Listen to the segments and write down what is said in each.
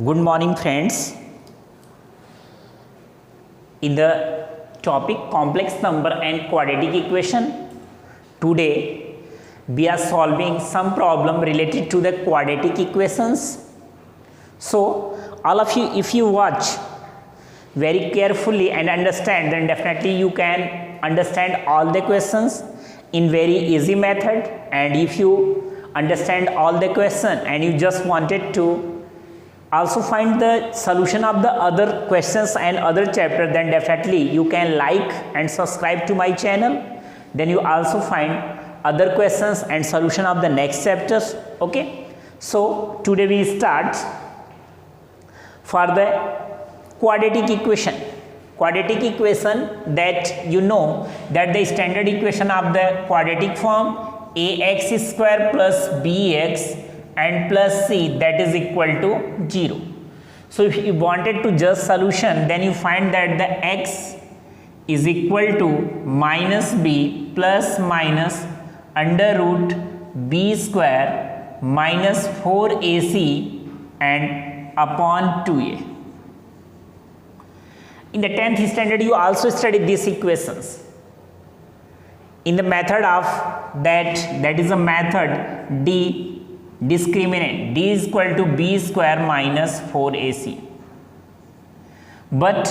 Good morning, friends. In the topic complex number and quadratic equation, today we are solving some problem related to the quadratic equations. So, all of you, if you watch very carefully and understand, then definitely you can understand all the questions in very easy method. And if you understand all the question and you just wanted to also find the solution of the other questions and other chapter, then definitely you can like and subscribe to my channel. Then you also find other questions and solution of the next chapters. Okay, so today we start for the quadratic equation. Quadratic equation, that you know that the standard equation of the quadratic form ax square plus bx and plus c, that is equal to 0. So if you wanted to just solution, then you find that the x is equal to minus b plus minus under root b square minus 4ac and upon 2a. In the 10th standard you also studied these equations in the method of that is a method d discriminant, d is equal to b square minus 4ac. But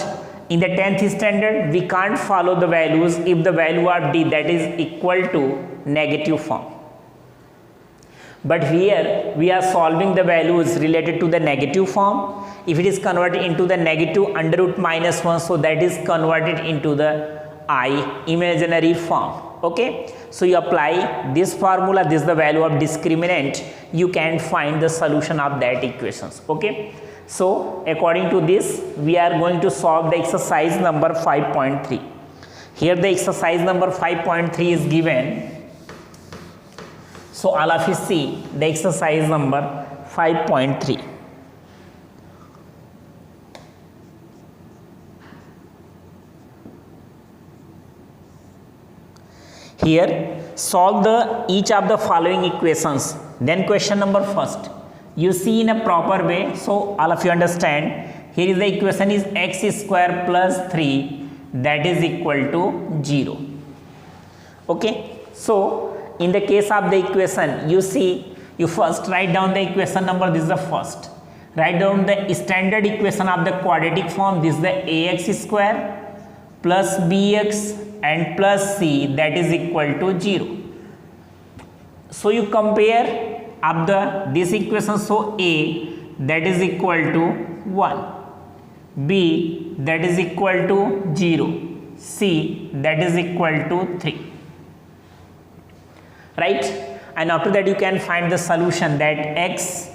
in the 10th standard we can't follow the values if the value of d that is equal to negative form. But here we are solving the values related to the negative form. If it is converted into the negative under root minus 1, so that is converted into the I imaginary form. Okay, so you apply this formula, this is the value of discriminant, you can find the solution of that equations. Okay, so according to this we are going to solve the exercise number 5.3. here the exercise number 5.3 is given. So all of you see the exercise number 5.3. Here solve each of the following equations. Then question number first, you see in a proper way, so all of you understand. Here is the equation is x square plus 3 that is equal to 0. Okay, so in the case of the equation, you see, you first write down the equation number, this is the first. Write down the standard equation of the quadratic form, this is the ax square plus bx and plus c that is equal to 0. So you compare up this equation, so a that is equal to 1, b that is equal to 0, c that is equal to 3. Right, and after that you can find the solution that x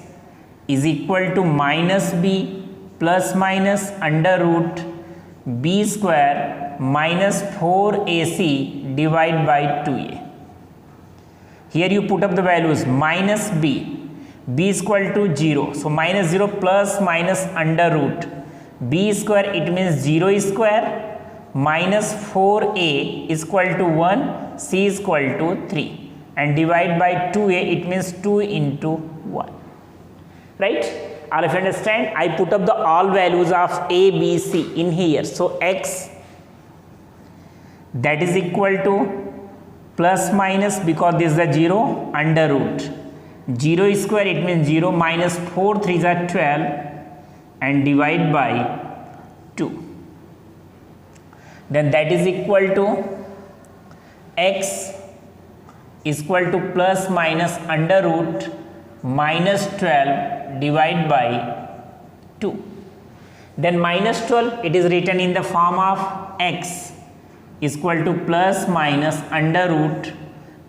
is equal to minus b plus minus under root b square minus 4ac divided by 2a. Here you put up the values minus b is equal to 0, so minus 0 plus minus under root b square, it means 0 square minus 4a is equal to 1, c is equal to 3. And divide by 2a, it means 2 into 1. Right, all of you understand? I put up the all values of a, b, c in here. So x that is equal to plus minus, because this is a 0, under root 0 square, it means 0 minus 4 3s are 12 and divide by 2. Then that is equal to x is equal to plus minus under root minus 12 divided by 2. Then minus 12, it is written in the form of x is equal to plus minus under root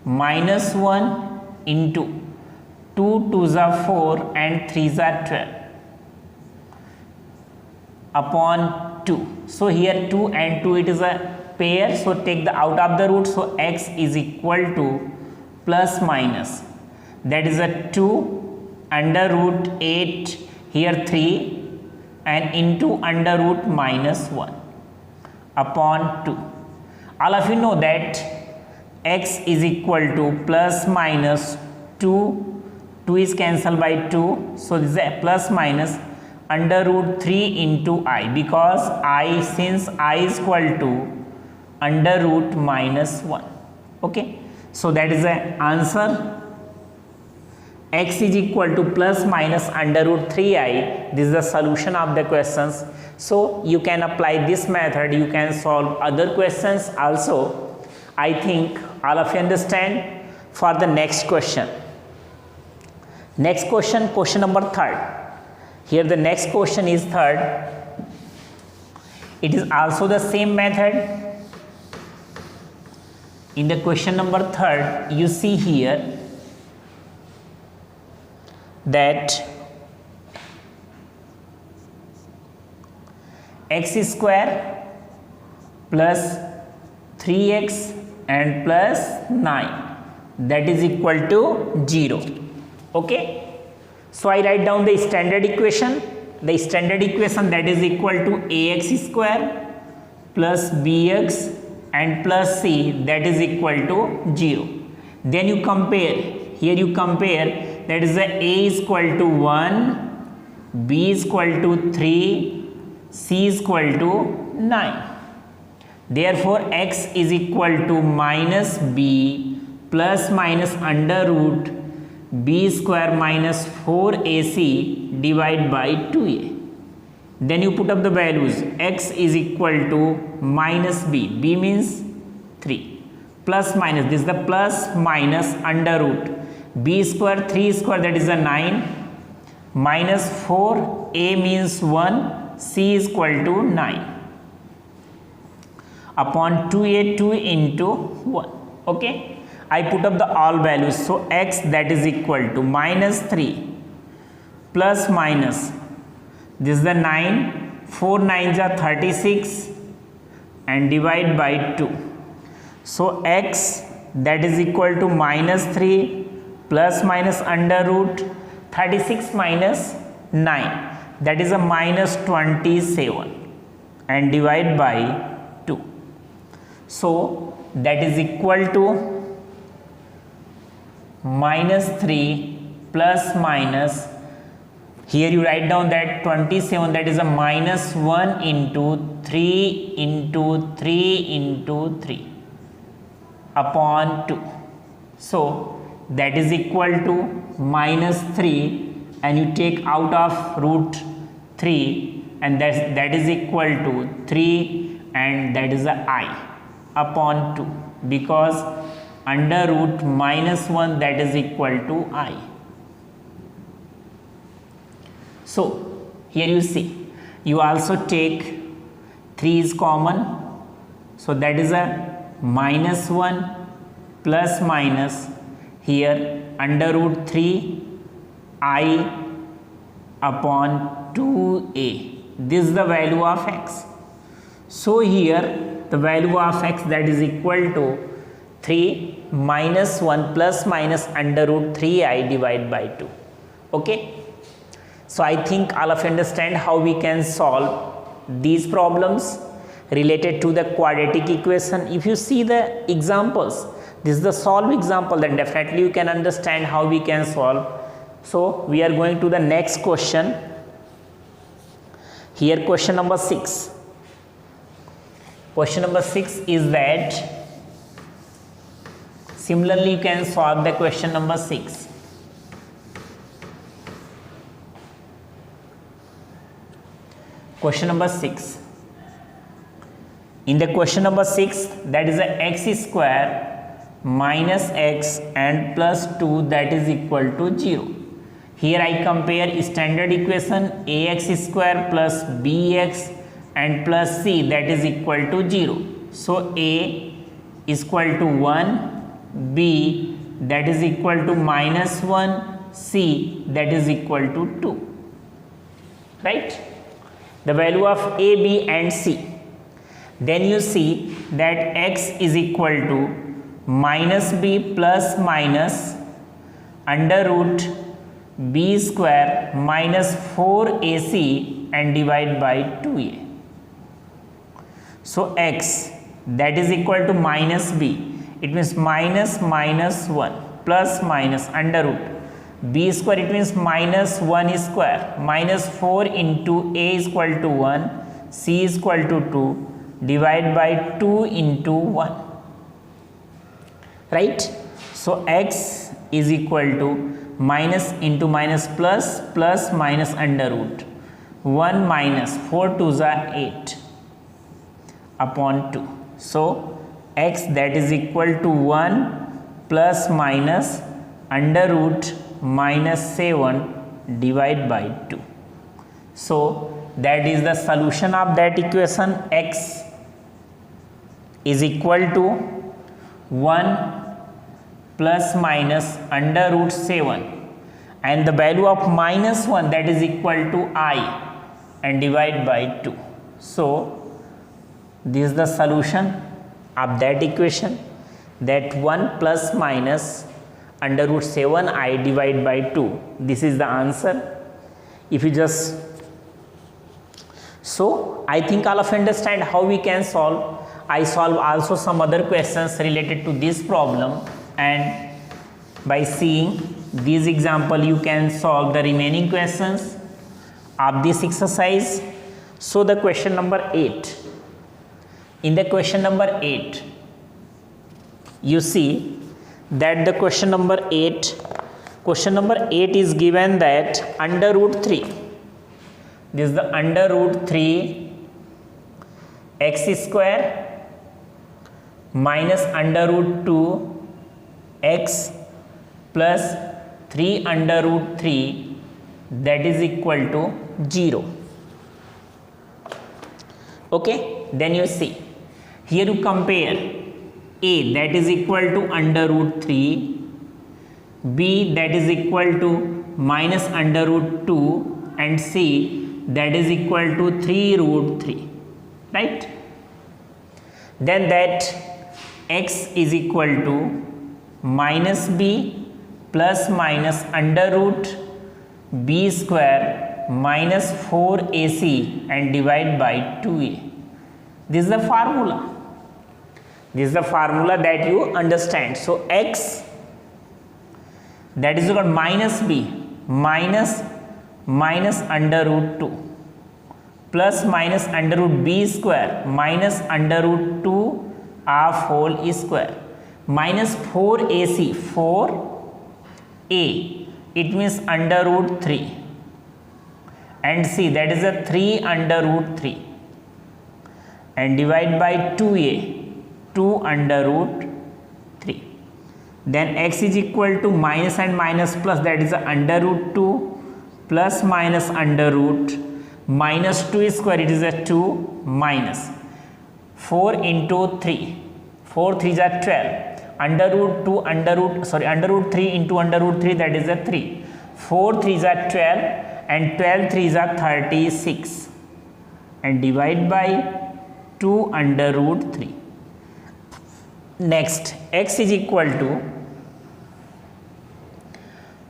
minus 1 into 2 2s are 4 and 3s are 12 upon 2. So here 2 and 2, it is a pair, so take the out of the root, so x is equal to plus minus, that is a 2 under root 8, here 3 and into under root minus 1 upon 2. All of you know that x is equal to plus minus 2 is cancelled by 2, so this is a plus minus under root 3 into I, because I, since I is equal to under root minus 1. Okay, so that is the answer. X is equal to plus minus under root 3i. This is the solution of the questions. So you can apply this method, you can solve other questions also. I think all of you understand. For the next question, question number 3rd. Here the next question is 3rd. It is also the same method. In the question number 3rd, you see here that x square plus 3x and plus 9, that is equal to 0. Okay, so I write down the standard equation. The standard equation, that is equal to ax square plus bx and plus c, that is equal to 0. Then you compare, here you compare, that is the a is equal to 1, b is equal to 3, c is equal to 9. Therefore x is equal to minus b plus minus under root b square minus 4ac divided by 2a. Then you put up the values. X is equal to minus b, b means 3, plus minus, this is the plus minus under root b square 3 square, that is a 9, minus 4, a means 1, c is equal to 9 upon 2a, 2 into 1. Okay, I put up the all values. So x, that is equal to minus 3 plus minus, this is the 9, 4 9s are 36 and divide by 2. So x, that is equal to minus 3 plus minus under root 36 minus 9, that is a minus 27 and divide by 2. So that is equal to minus 3 plus minus, here you write down that 27, that is a minus 1 into 3 into 3 into 3 upon 2. So that is equal to minus 3, and you take out of root 3, and that is equal to 3, and that is a I upon 2, because under root minus 1, that is equal to I. So here you see, you also take 3 is common, so that is a minus 1 plus minus, here under root 3 I upon 2a. This is the value of x. So here the value of x, that is equal to 3 minus 1 plus minus under root 3i divided by 2. Okay, so I think all of you understand how we can solve these problems related to the quadratic equation. If you see the examples, this is the solve example, then definitely you can understand how we can solve. So we are going to the next question. Here question number 6. Question number 6 is that, similarly you can solve the question number 6. Question number 6. In the question number 6, that is a x square minus x and plus 2, that is equal to 0. Here I compare standard equation ax square plus bx and plus c, that is equal to 0. So a is equal to 1, b, that is equal to minus 1, c, that is equal to 2. Right? The value of a, b and c. Then you see that x is equal to minus b plus minus under root b square minus 4ac and divide by 2a. So x, that is equal to minus b, it means minus minus 1 plus minus under root b square, it means minus 1 square, minus 4 into a is equal to 1, c is equal to 2, divide by 2 into 1, right? So x is equal to minus into minus plus, plus minus under root 1 minus 4 2s are 8 upon 2. So x that is equal to 1 plus minus under root minus 7 divided by 2. So that is the solution of that equation. X is equal to 1 plus minus under root 7 and the value of minus 1 that is equal to I and divide by 2. So this is the solution of that equation, that 1 plus minus under root 7 I divide by 2. This is the answer. If you just, so I think all of you understand how we can solve. I solve also some other questions related to this problem, and by seeing this example you can solve the remaining questions of this exercise. So the question number 8. In the question number 8, you see that the question number 8 is given that under root 3. This is the under root 3 x square minus under root 2 x plus 3 under root 3 that is equal to 0. Okay, then you see here you compare a that is equal to under root 3, b that is equal to minus under root 2 and c that is equal to 3 root 3, right? Then that x is equal to minus b plus minus under root b square minus 4ac and divide by 2a. This is the formula. This is the formula that you understand. So x that is equal to minus b minus under root 2 plus minus under root b square minus under root 2 of whole square minus 4ac, 4a, it means under root 3, and c that is a 3 under root 3 and divide by 2a, 2 under root 3. Then x is equal to minus and minus plus, that is a under root 2 plus minus under root minus 2 square, it is a 2 minus 4 into 3, 4 3s are 12, under root 2 under root 3 into under root 3 that is a 3, 4 3s are 12 and 12 3s are 36 and divide by 2 under root 3. Next x is equal to,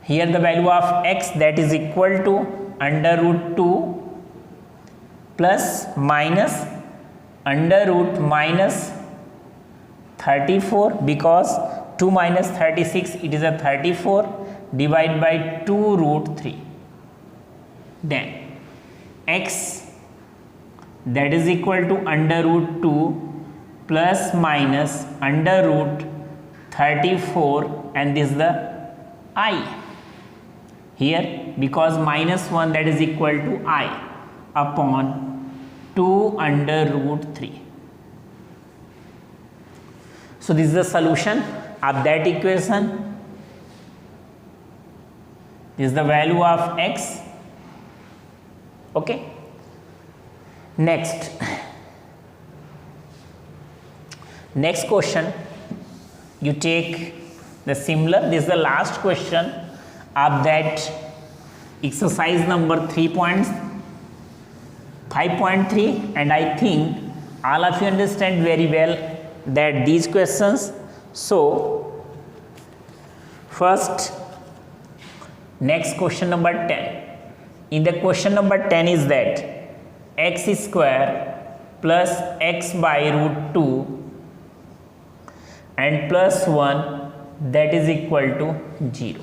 here the value of x that is equal to under root 2 plus minus under root minus 34, because 2 minus 36 it is a 34, divide by 2 root 3. Then x that is equal to under root 2 plus minus under root 34 and this is the I here, because minus 1 that is equal to I upon 2 under root 3. So this is the solution of that equation. This is the value of x. Okay. Next question, you take the similar, this is the last question of that exercise number 3.5.3, and I think all of you understand very well that these questions. So first, next question number 10. In the question number 10 is that x square plus x by root 2 and plus 1 that is equal to 0.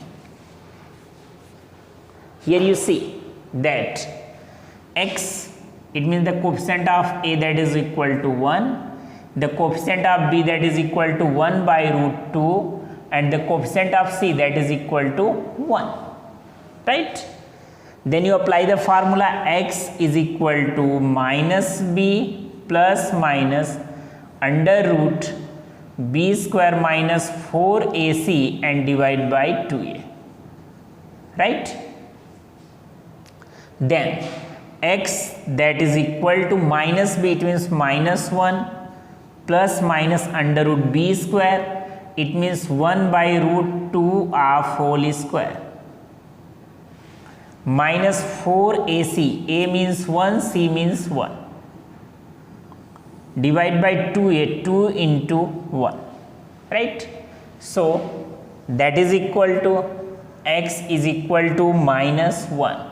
here you see that x, it means the coefficient of a that is equal to 1, the coefficient of b that is equal to 1 by root 2, and the coefficient of c that is equal to 1, right? Then you apply the formula x is equal to minus b plus minus under root b square minus 4ac and divide by 2a, right? Then x that is equal to minus b, it means minus 1 plus minus under root b square, it means 1 by root 2 of whole square, minus 4ac, a means 1, c means 1, divide by 2a, 2 into 1, right? So that is equal to x is equal to minus 1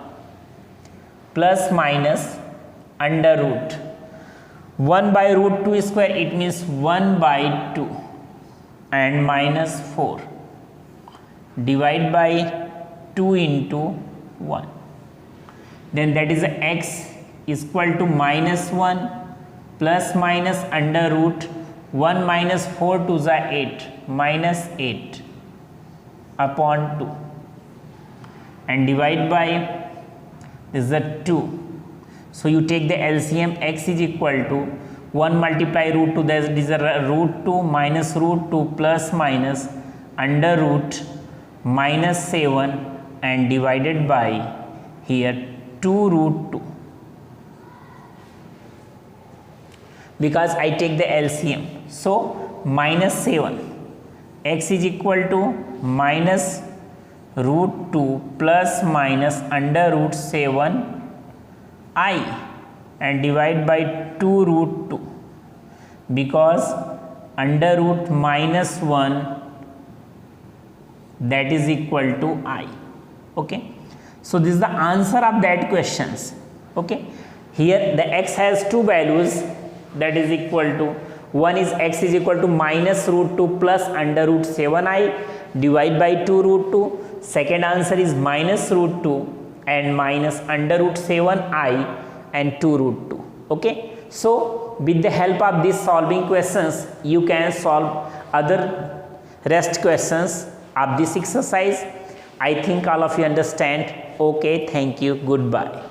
plus minus under root 1 by root 2 square, it means 1 by 2 and minus 4 divide by 2 into 1. Then that is x is equal to minus 1 plus minus under root 1 minus 4 to the 8, minus 8 upon 2 and divide by this is a 2. So you take the LCM, x is equal to 1 multiply root 2, that is a root 2 minus root 2 plus minus under root minus 7 and divided by here 2 root 2, because I take the LCM. So minus 7, x is equal to minus root 2 plus minus under root 7 I and divide by 2 root 2, because under root minus 1 that is equal to I. Okay, so this is the answer of that questions. Okay, here the x has two values, that is equal to, one is x is equal to minus root 2 plus under root 7i divide by 2 root 2, second answer is minus root 2 and minus under root 7i and 2 root 2. Okay, so with the help of these solving questions you can solve other rest questions of this exercise. I think all of you understand. Okay, thank you, goodbye.